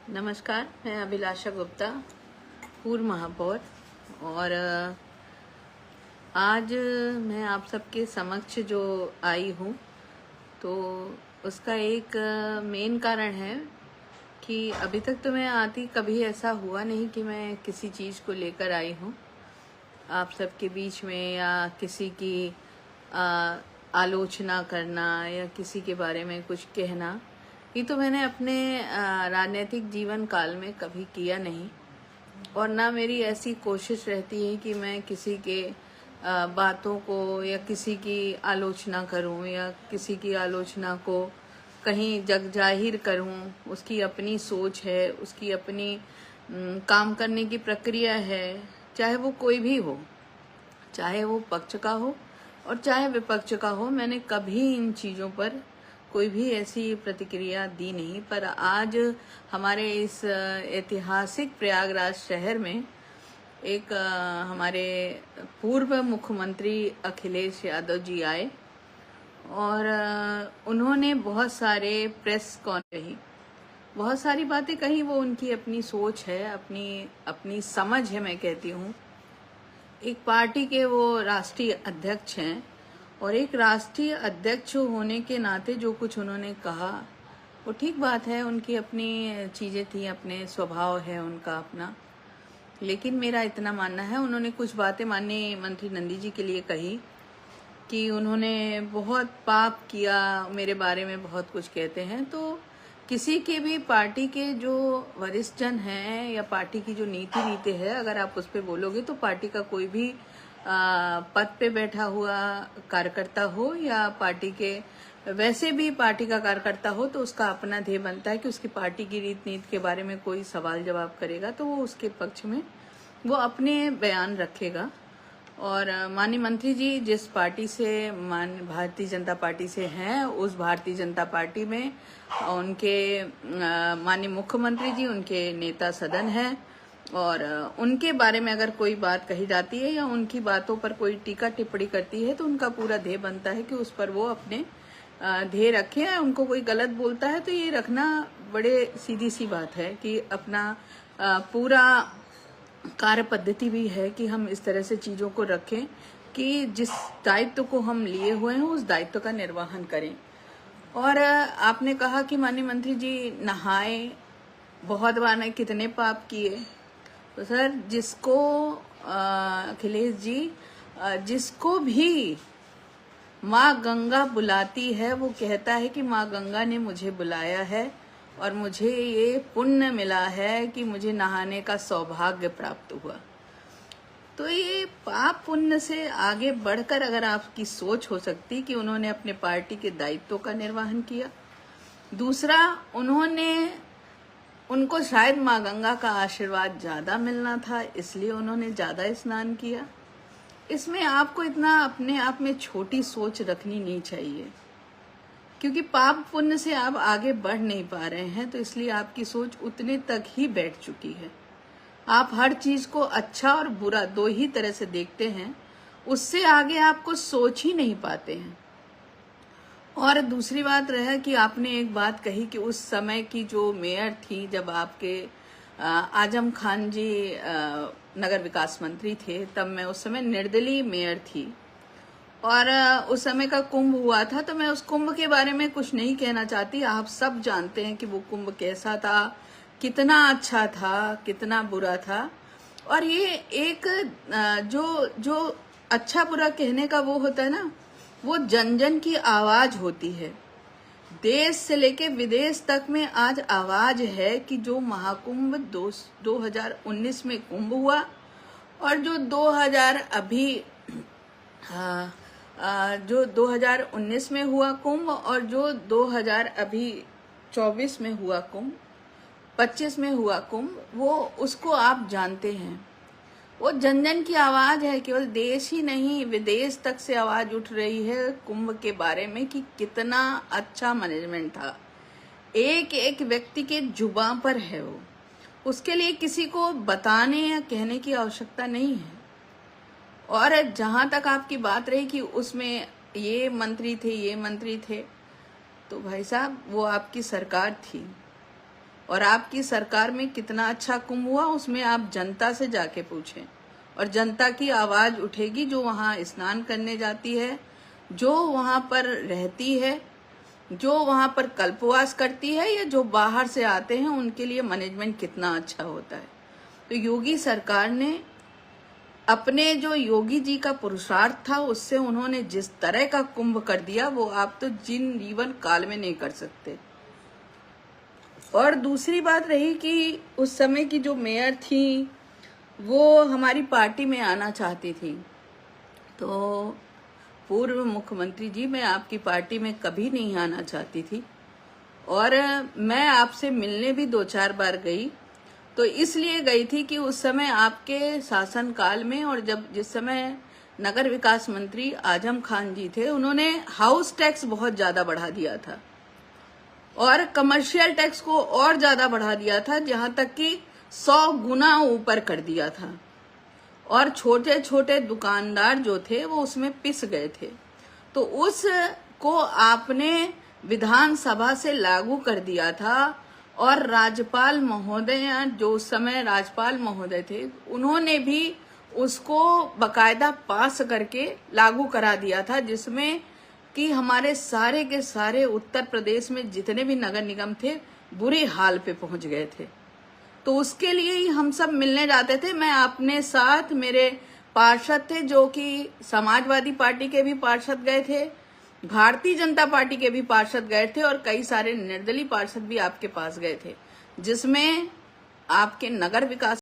नमस्कार, मैं अभिलाषा गुप्ता, पूर्व महापौर। और आज मैं आप सबके समक्ष जो आई हूँ तो उसका एक मेन कारण है कि अभी तक तो मैं आती कभी ऐसा हुआ नहीं कि मैं किसी चीज़ को लेकर आई हूँ आप सबके बीच में, या किसी की आलोचना करना या किसी के बारे में कुछ कहना। ये तो मैंने अपने राजनीतिक जीवन काल में कभी किया नहीं, और ना मेरी ऐसी कोशिश रहती है कि मैं किसी के बातों को या किसी की आलोचना करूं या किसी की आलोचना को कहीं जग जाहिर करूं। उसकी अपनी सोच है, उसकी अपनी काम करने की प्रक्रिया है, चाहे वो कोई भी हो, चाहे वो पक्ष का हो और चाहे विपक्ष का हो। मैंने कभी इन चीज़ों पर कोई भी ऐसी प्रतिक्रिया दी नहीं। पर आज हमारे इस ऐतिहासिक प्रयागराज शहर में एक हमारे पूर्व मुख्यमंत्री अखिलेश यादव जी आए और उन्होंने बहुत सारे प्रेस कॉन्फ्रेंस कही, बहुत सारी बातें कही। वो उनकी अपनी सोच है, अपनी समझ है। मैं कहती हूँ एक पार्टी के वो राष्ट्रीय अध्यक्ष हैं, और एक राष्ट्रीय अध्यक्ष होने के नाते जो कुछ उन्होंने कहा वो ठीक बात है। उनकी अपनी चीज़ें थी, अपने स्वभाव है उनका अपना। लेकिन मेरा इतना मानना है, उन्होंने कुछ बातें माननीय मंत्री नंदी जी के लिए कही कि उन्होंने बहुत पाप किया, मेरे बारे में बहुत कुछ कहते हैं। तो किसी के भी पार्टी के जो वरिष्ठ जन हैं या पार्टी की जो नीति है, अगर आप उस पर बोलोगे तो पार्टी का कोई भी पद पे बैठा हुआ कार्यकर्ता हो या पार्टी के वैसे भी पार्टी का कार्यकर्ता हो, तो उसका अपना ध्येय बनता है कि उसकी पार्टी की रीति नीति के बारे में कोई सवाल जवाब करेगा तो वो उसके पक्ष में वो अपने बयान रखेगा। और माननीय मंत्री जी जिस पार्टी से भारतीय जनता पार्टी से हैं, उस भारतीय जनता पार्टी में उनके माननीय मुख्यमंत्री जी उनके नेता सदन हैं, और उनके बारे में अगर कोई बात कही जाती है या उनकी बातों पर कोई टीका टिप्पणी करती है तो उनका पूरा ध्येय बनता है कि उस पर वो अपने ध्येय रखें। उनको कोई गलत बोलता है तो ये रखना बड़े सीधी सी बात है कि अपना पूरा कार्य पद्धति भी है कि हम इस तरह से चीज़ों को रखें कि जिस दायित्व को हम लिए हुए हैं उस दायित्व का निर्वहन करें। और आपने कहा कि माननीय मंत्री जी नहाए, बहुत बार ने कितने पाप किए। तो सर, जिसको अखिलेश जी जिसको भी माँ गंगा बुलाती है वो कहता है कि माँ गंगा ने मुझे बुलाया है और मुझे ये पुण्य मिला है कि मुझे नहाने का सौभाग्य प्राप्त हुआ। तो ये पाप पुण्य से आगे बढ़कर अगर आपकी सोच हो सकती कि उन्होंने अपने पार्टी के दायित्वों का निर्वहन किया। दूसरा, उनको शायद माँ गंगा का आशीर्वाद ज्यादा मिलना था, इसलिए उन्होंने ज्यादा स्नान किया। इसमें आपको इतना अपने आप में छोटी सोच रखनी नहीं चाहिए, क्योंकि पाप पुण्य से आप आगे बढ़ नहीं पा रहे हैं, तो इसलिए आपकी सोच उतने तक ही बैठ चुकी है। आप हर चीज को अच्छा और बुरा दो ही तरह से देखते हैं, उससे आगे आपको सोच ही नहीं पाते हैं। और दूसरी बात रहा कि आपने एक बात कही कि उस समय की जो मेयर थी, जब आपके आजम खान जी नगर विकास मंत्री थे, तब मैं उस समय निर्दलीय मेयर थी और उस समय का कुंभ हुआ था। तो मैं उस कुंभ के बारे में कुछ नहीं कहना चाहती। आप सब जानते हैं कि वो कुंभ कैसा था, कितना अच्छा था, कितना बुरा था। और ये एक जो अच्छा बुरा कहने का वो होता है ना, वो जन जन की आवाज होती है। देश से लेके विदेश तक में आज आवाज है कि जो महाकुंभ 2019 में कुंभ हुआ और जो 2019 में हुआ कुंभ और जो 2024 में हुआ कुंभ, 25 में हुआ कुंभ, वो उसको आप जानते हैं। वो जन जन की आवाज है। केवल देश ही नहीं, विदेश तक से आवाज उठ रही है कुंभ के बारे में कि कितना अच्छा मैनेजमेंट था। एक एक व्यक्ति के जुबान पर है वो, उसके लिए किसी को बताने या कहने की आवश्यकता नहीं है। और जहां तक आपकी बात रही कि उसमें ये मंत्री थे, तो भाई साहब वो आपकी सरकार थी, और आपकी सरकार में कितना अच्छा कुंभ हुआ, उसमें आप जनता से जाके पूछें और जनता की आवाज उठेगी, जो वहां स्नान करने जाती है, जो वहां पर रहती है, जो वहां पर कल्पवास करती है, या जो बाहर से आते हैं, उनके लिए मैनेजमेंट कितना अच्छा होता है। तो योगी सरकार ने अपने जो योगी जी का पुरुषार्थ था, उससे उन्होंने जिस तरह का कुंभ कर दिया, वो आप तो जीवन काल में नहीं कर सकते। और दूसरी बात रही कि उस समय की जो मेयर थी, वो हमारी पार्टी में आना चाहती थी। तो पूर्व मुख्यमंत्री जी, मैं आपकी पार्टी में कभी नहीं आना चाहती थी, और मैं आपसे मिलने भी 2-4 बार गई। तो इसलिए गई थी कि उस समय आपके शासनकाल में, और जिस समय नगर विकास मंत्री आजम खान जी थे, उन्होंने हाउस टैक्स बहुत ज्यादा बढ़ा दिया था और कमर्शियल टैक्स को और ज्यादा बढ़ा दिया था, जहां तक कि 100 गुना ऊपर कर दिया था। और छोटे छोटे दुकानदार जो थे वो उसमें पिस गए थे। तो उस को आपने विधानसभा से लागू कर दिया था, और राज्यपाल महोदय, जो उस समय राज्यपाल महोदय थे, उन्होंने भी उसको बकायदा पास करके लागू करा दिया था, जिसमें कि हमारे सारे के सारे उत्तर प्रदेश में जितने भी नगर निगम थे, बुरे हाल पे पहुंच गए थे। तो उसके लिए ही हम सब मिलने जाते थे। मैं अपने साथ, मेरे पार्षद थे, जो कि समाजवादी पार्टी के भी पार्षद गए थे, भारतीय जनता पार्टी के भी पार्षद गए थे, और कई सारे निर्दलीय पार्षद भी आपके पास गए थे, जिसमें आपके नगर विकास